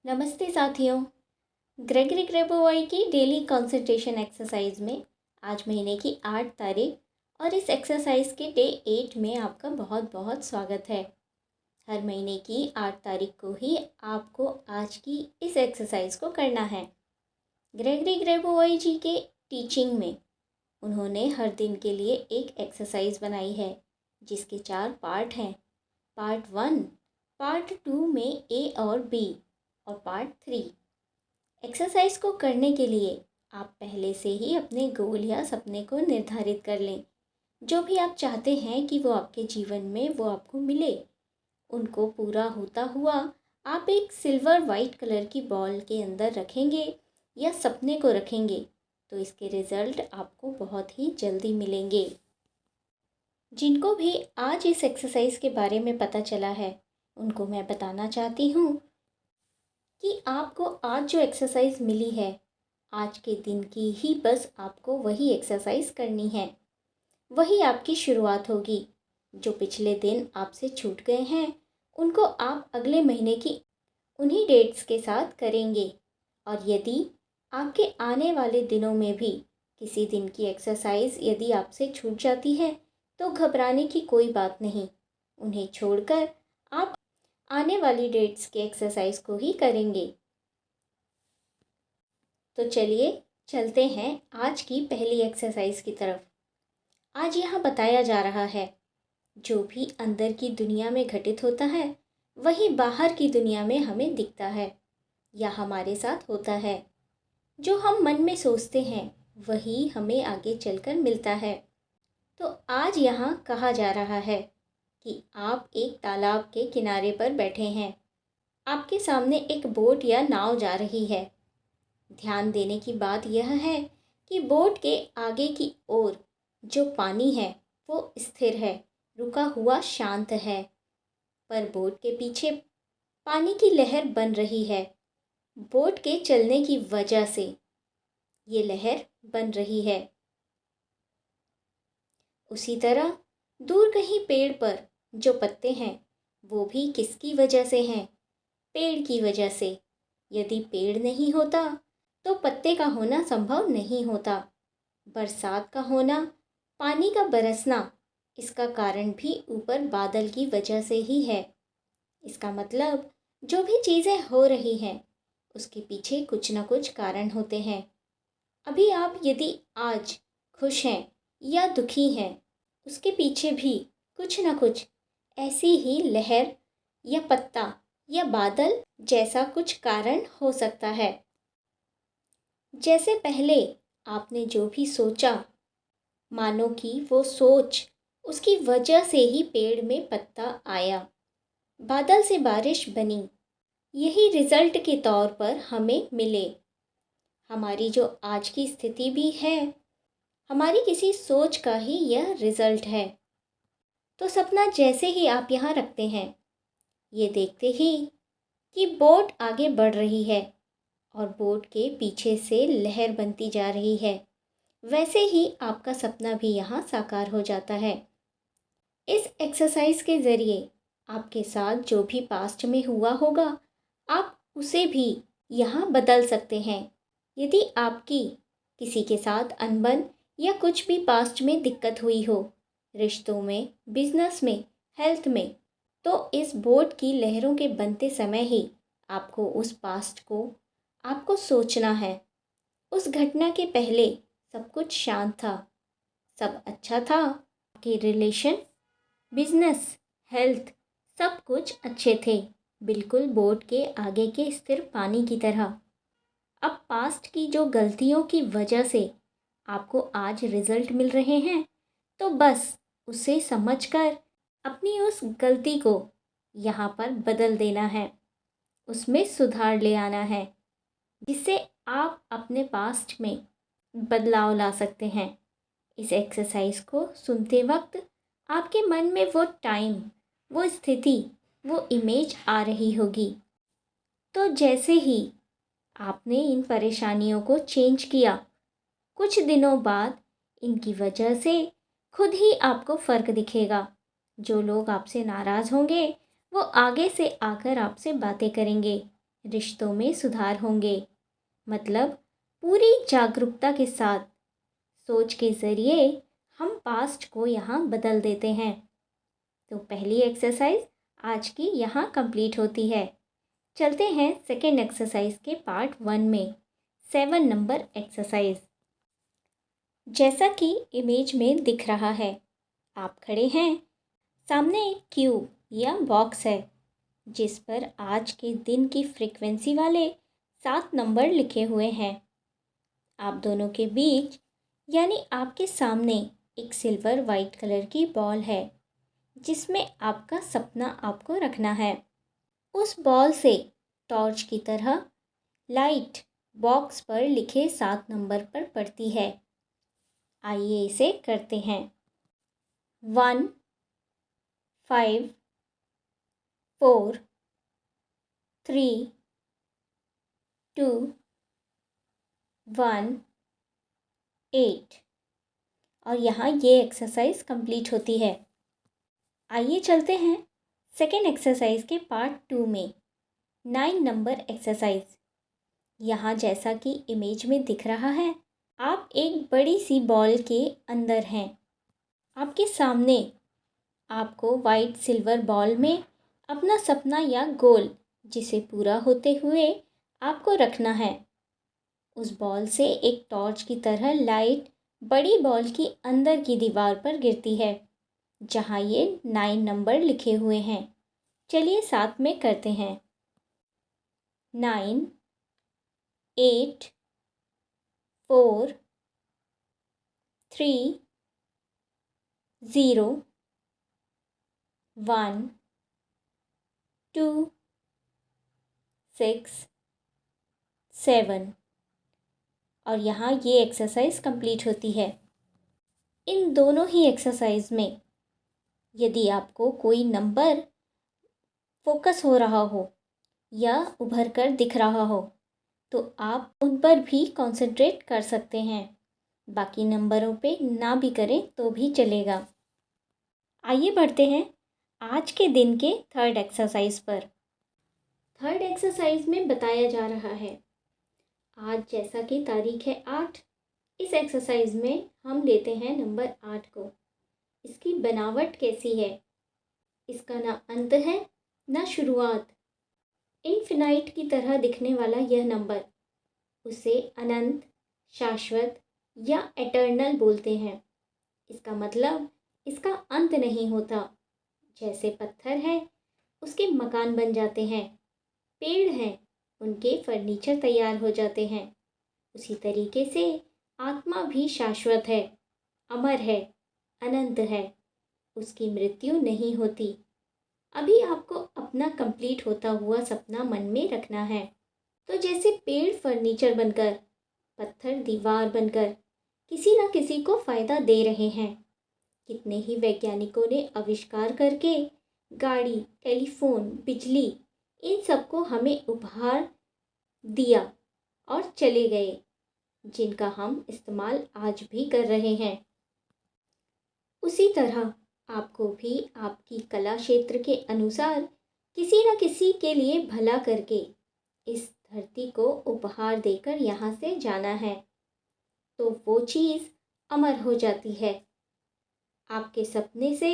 नमस्ते साथियों। ग्रेगरी ग्रेबोवाई की डेली कंसंट्रेशन एक्सरसाइज में आज महीने की 8 तारीख और इस एक्सरसाइज के डे 8 में आपका बहुत बहुत स्वागत है। हर महीने की 8 तारीख को ही आपको आज की इस एक्सरसाइज को करना है। ग्रेगरी ग्रेबोवाई जी के टीचिंग में उन्होंने हर दिन के लिए एक एक्सरसाइज बनाई है जिसके 4 पार्ट हैं। पार्ट 1, पार्ट 2 में ए और बी और पार्ट 3। एक्सरसाइज को करने के लिए आप पहले से ही अपने गोल या सपने को निर्धारित कर लें। जो भी आप चाहते हैं कि वो आपके जीवन में वो आपको मिले, उनको पूरा होता हुआ आप एक सिल्वर वाइट कलर की बॉल के अंदर रखेंगे या सपने को रखेंगे तो इसके रिज़ल्ट आपको बहुत ही जल्दी मिलेंगे। जिनको भी आज इस एक्सरसाइज के बारे में पता चला है उनको मैं बताना चाहती हूँ कि आपको आज जो एक्सरसाइज मिली है, आज के दिन की ही बस आपको वही एक्सरसाइज करनी है। वही आपकी शुरुआत होगी। जो पिछले दिन आपसे छूट गए हैं उनको आप अगले महीने की उन्हीं डेट्स के साथ करेंगे। और यदि आपके आने वाले दिनों में भी किसी दिन की एक्सरसाइज यदि आपसे छूट जाती है तो घबराने की कोई बात नहीं। उन्हें छोड़कर आप आने वाली डेट्स के एक्सरसाइज को ही करेंगे। तो चलिए चलते हैं आज की पहली एक्सरसाइज की तरफ। आज यहाँ बताया जा रहा है, जो भी अंदर की दुनिया में घटित होता है वही बाहर की दुनिया में हमें दिखता है या हमारे साथ होता है। जो हम मन में सोचते हैं वही हमें आगे चलकर मिलता है। तो आज यहाँ कहा जा रहा है कि आप एक तालाब के किनारे पर बैठे हैं। आपके सामने एक बोट या नाव जा रही है। ध्यान देने की बात यह है कि बोट के आगे की ओर जो पानी है वो स्थिर है, रुका हुआ शांत है। पर बोट के पीछे पानी की लहर बन रही है। बोट के चलने की वजह से ये लहर बन रही है। उसी तरह दूर कहीं पेड़ पर जो पत्ते हैं वो भी किसकी वजह से हैं? पेड़ की वजह से। यदि पेड़ नहीं होता तो पत्ते का होना संभव नहीं होता। बरसात का होना, पानी का बरसना, इसका कारण भी ऊपर बादल की वजह से ही है। इसका मतलब जो भी चीज़ें हो रही हैं उसके पीछे कुछ ना कुछ कारण होते हैं। अभी आप यदि आज खुश हैं या दुखी हैं, उसके पीछे भी कुछ ना कुछ ऐसी ही लहर या पत्ता या बादल जैसा कुछ कारण हो सकता है। जैसे पहले आपने जो भी सोचा, मानो कि वो सोच उसकी वजह से ही पेड़ में पत्ता आया, बादल से बारिश बनी। यही रिजल्ट के तौर पर हमें मिले। हमारी जो आज की स्थिति भी है, हमारी किसी सोच का ही यह रिजल्ट है। तो सपना जैसे ही आप यहाँ रखते हैं, ये देखते ही कि बोट आगे बढ़ रही है और बोट के पीछे से लहर बनती जा रही है, वैसे ही आपका सपना भी यहाँ साकार हो जाता है। इस एक्सरसाइज के ज़रिए आपके साथ जो भी पास्ट में हुआ होगा, आप उसे भी यहाँ बदल सकते हैं। यदि आपकी किसी के साथ अनबन या कुछ भी पास्ट में दिक्कत हुई हो, रिश्तों में, बिजनेस में, हेल्थ में, तो इस बोट की लहरों के बनते समय ही आपको उस पास्ट को आपको सोचना है। उस घटना के पहले सब कुछ शांत था, सब अच्छा था। आपके रिलेशन, बिजनेस, हेल्थ, सब कुछ अच्छे थे, बिल्कुल बोट के आगे के स्थिर पानी की तरह। अब पास्ट की जो गलतियों की वजह से आपको आज रिजल्ट मिल रहे हैं, तो बस उसे समझकर अपनी उस गलती को यहाँ पर बदल देना है, उसमें सुधार ले आना है, जिससे आप अपने पास्ट में बदलाव ला सकते हैं। इस एक्सरसाइज को सुनते वक्त आपके मन में वो टाइम, वो स्थिति, वो इमेज आ रही होगी। तो जैसे ही आपने इन परेशानियों को चेंज किया, कुछ दिनों बाद इनकी वजह से खुद ही आपको फ़र्क दिखेगा। जो लोग आपसे नाराज़ होंगे वो आगे से आकर आपसे बातें करेंगे। रिश्तों में सुधार होंगे। मतलब पूरी जागरूकता के साथ सोच के ज़रिए हम पास्ट को यहाँ बदल देते हैं। तो पहली एक्सरसाइज आज की यहाँ कंप्लीट होती है। चलते हैं सेकेंड एक्सरसाइज के पार्ट 1 में, 7 नंबर एक्सरसाइज। जैसा कि इमेज में दिख रहा है, आप खड़े हैं, सामने एक क्यूब या बॉक्स है जिस पर आज के दिन की फ्रीक्वेंसी वाले 7 नंबर लिखे हुए हैं। आप दोनों के बीच यानी आपके सामने एक सिल्वर वाइट कलर की बॉल है जिसमें आपका सपना आपको रखना है। उस बॉल से टॉर्च की तरह लाइट बॉक्स पर लिखे 7 नंबर पर पड़ती है। आइए इसे करते हैं। 1 5 4 3 2 1 8 और यहाँ ये एक्सरसाइज कंप्लीट होती है। आइए चलते हैं सेकेंड एक्सरसाइज के पार्ट 2 में, 9 नंबर एक्सरसाइज। यहाँ जैसा कि इमेज में दिख रहा है, आप एक बड़ी सी बॉल के अंदर हैं। आपके सामने आपको वाइट सिल्वर बॉल में अपना सपना या गोल जिसे पूरा होते हुए आपको रखना है। उस बॉल से एक टॉर्च की तरह लाइट बड़ी बॉल की अंदर की दीवार पर गिरती है जहाँ ये 9 नंबर लिखे हुए हैं। चलिए साथ में करते हैं। 9 8 4 3 0 1 2 6 7 और यहाँ ये एक्सरसाइज कंप्लीट होती है। इन दोनों ही एक्सरसाइज में यदि आपको कोई नंबर फोकस हो रहा हो या उभर कर दिख रहा हो तो आप उन पर भी कंसंट्रेट कर सकते हैं। बाकी नंबरों पे ना भी करें तो भी चलेगा। आइए बढ़ते हैं आज के दिन के थर्ड एक्सरसाइज पर। थर्ड एक्सरसाइज में बताया जा रहा है, आज जैसा कि तारीख है 8, इस एक्सरसाइज में हम लेते हैं नंबर 8 को। इसकी बनावट कैसी है? इसका ना अंत है ना शुरुआत। इनफिनाइट की तरह दिखने वाला यह नंबर, उसे अनंत, शाश्वत या एटर्नल बोलते हैं। इसका मतलब इसका अंत नहीं होता। जैसे पत्थर है उसके मकान बन जाते हैं, पेड़ हैं उनके फर्नीचर तैयार हो जाते हैं, उसी तरीके से आत्मा भी शाश्वत है, अमर है, अनंत है, उसकी मृत्यु नहीं होती। अभी आपको अपना कंप्लीट होता हुआ सपना मन में रखना है। तो जैसे पेड़ फर्नीचर बनकर, पत्थर दीवार बनकर किसी न किसी को फ़ायदा दे रहे हैं। कितने ही वैज्ञानिकों ने आविष्कार करके गाड़ी, टेलीफोन, बिजली, इन सबको हमें उपहार दिया और चले गए, जिनका हम इस्तेमाल आज भी कर रहे हैं। उसी तरह आपको भी आपकी कला क्षेत्र के अनुसार किसी न किसी के लिए भला करके इस धरती को उपहार देकर यहाँ से जाना है, तो वो चीज़ अमर हो जाती है। आपके सपने से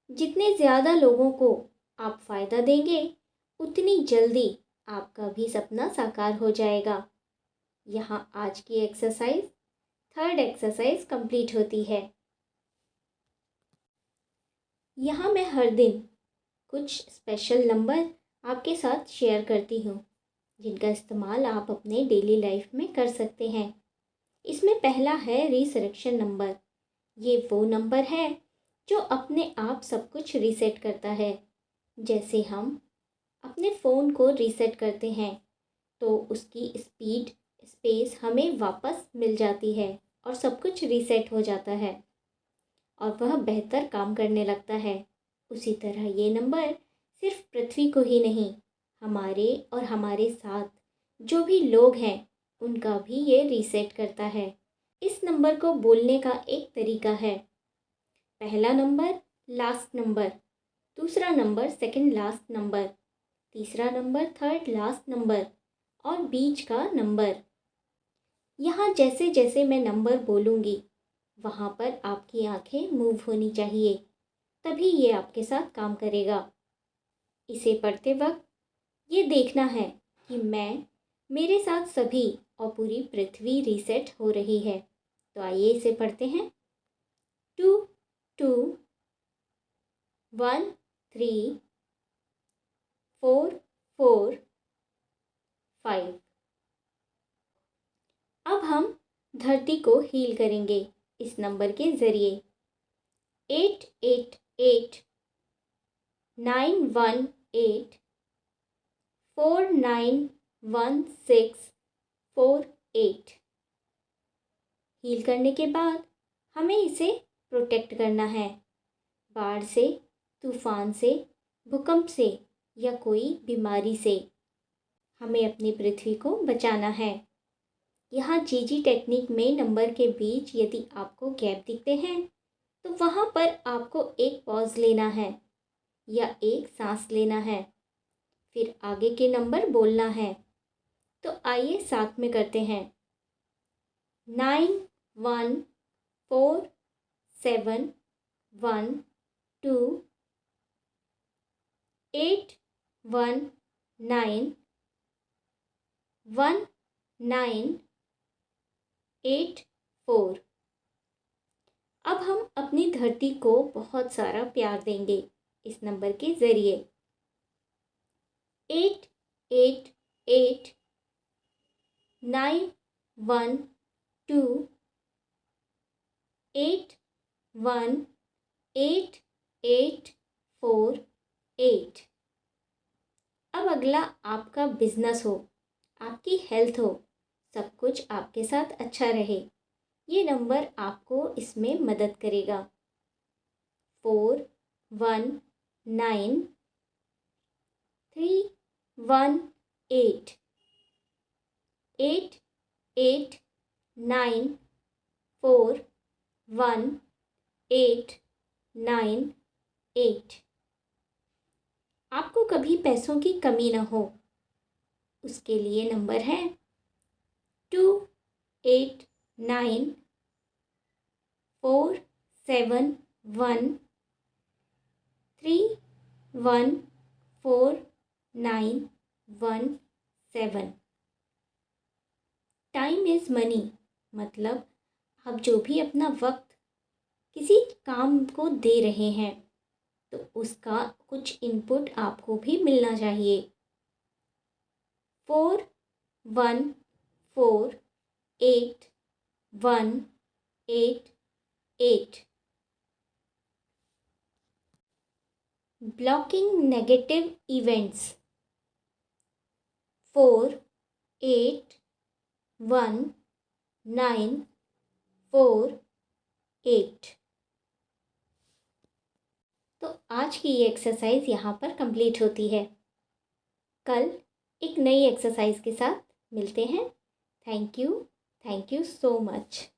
जितने ज़्यादा लोगों को आप फ़ायदा देंगे, उतनी जल्दी आपका भी सपना साकार हो जाएगा। यहाँ आज की एक्सरसाइज, थर्ड एक्सरसाइज कंप्लीट होती है। यहाँ मैं हर दिन कुछ स्पेशल नंबर आपके साथ शेयर करती हूँ जिनका इस्तेमाल आप अपने डेली लाइफ में कर सकते हैं। इसमें पहला है रिसरेक्शन नंबर। ये वो नंबर है जो अपने आप सब कुछ रीसेट करता है। जैसे हम अपने फ़ोन को रीसेट करते हैं तो उसकी स्पीड, स्पेस हमें वापस मिल जाती है और सब कुछ रीसेट हो जाता है और वह बेहतर काम करने लगता है। उसी तरह ये नंबर सिर्फ पृथ्वी को ही नहीं, हमारे और हमारे साथ जो भी लोग हैं उनका भी ये रीसेट करता है। इस नंबर को बोलने का एक तरीका है, पहला नंबर लास्ट नंबर, दूसरा नंबर सेकंड लास्ट नंबर, तीसरा नंबर थर्ड लास्ट नंबर और बीच का नंबर। यहाँ जैसे जैसे मैं नंबर बोलूँगी वहाँ पर आपकी आंखें मूव होनी चाहिए, तभी ये आपके साथ काम करेगा। इसे पढ़ते वक्त ये देखना है कि मेरे साथ सभी और पूरी पृथ्वी रीसेट हो रही है। तो आइए इसे पढ़ते हैं। 2 2 1 3 4 4 5। अब हम धरती को हील करेंगे इस नंबर के ज़रिए। 8 8 8 9 1 8 4 9 1 6 4 8। हील करने के बाद हमें इसे प्रोटेक्ट करना है, बाढ़ से, तूफान से, भूकंप से या कोई बीमारी से। हमें अपनी पृथ्वी को बचाना है। यहाँ जीजी टेक्निक में नंबर के बीच यदि आपको गैप दिखते हैं तो वहाँ पर आपको एक पॉज लेना है या एक सांस लेना है, फिर आगे के नंबर बोलना है। तो आइए साथ में करते हैं। 9 1 4 7 1 2 8 1 9 1 9 8 4। अब हम अपनी धरती को बहुत सारा प्यार देंगे इस नंबर के ज़रिए। 8 8 8 9 1 2 8 1 8 8 4 8। अब अगला आपका बिजनेस हो, आपकी हेल्थ हो, सब कुछ आपके साथ अच्छा रहे, ये नंबर आपको इसमें मदद करेगा। 4 1 9 3 1 8 8 8 9 4 1 8 9 8। आपको कभी पैसों की कमी ना हो, उसके लिए नंबर है 2 8 9 4 7 1 3 1 4 9 1 7। टाइम इज़ मनी, मतलब आप जो भी अपना वक्त किसी काम को दे रहे हैं तो उसका कुछ इनपुट आपको भी मिलना चाहिए। 4 1 4 8 1 8 8। Blocking negative events. 4 8 1 9 4 8। तो आज की ये एक्सरसाइज यहाँ पर कंप्लीट होती है। कल एक नई एक्सरसाइज के साथ मिलते हैं। Thank you so much.